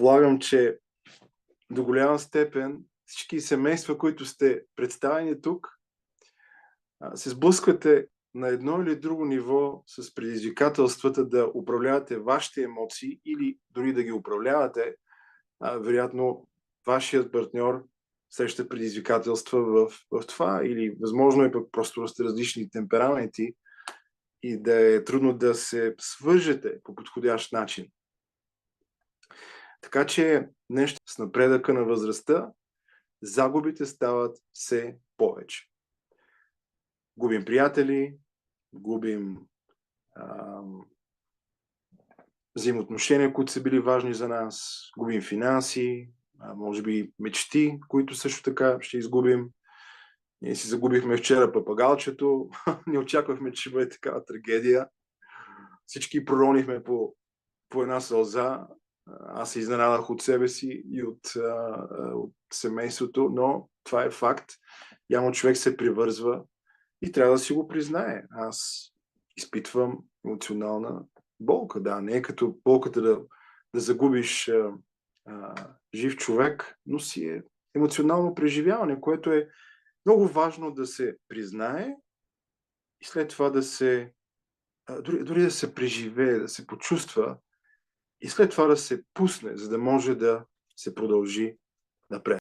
Предполагам, че до голяма степен всички семейства, които сте представени тук, се сблъсквате на едно или друго ниво с предизвикателствата да управлявате вашите емоции или дори да ги управлявате. Вероятно, вашият партньор среща предизвикателства в това, или възможно е пък просто сте различни темпераменти и да е трудно да се свържете по подходящ начин. Така че нещо с напредъка на възрастта, загубите стават все повече. Губим приятели, губим взаимоотношения, които са били важни за нас, губим финанси, може би мечти, които също така ще изгубим. Ние си загубихме вчера папагалчето, не очаквахме, че ще бъде такава трагедия. Всички проронихме по една сълза. Аз се изненадах от себе си и от семейството, но това е факт. Явно човек се привързва и трябва да си го признае. Аз изпитвам емоционална болка. Да, не е като болката да загубиш жив човек, но си е емоционално преживяване, което е много важно да се признае и след това да се дори да се преживее, да се почувства и след това да се пусне, за да може да се продължи напред.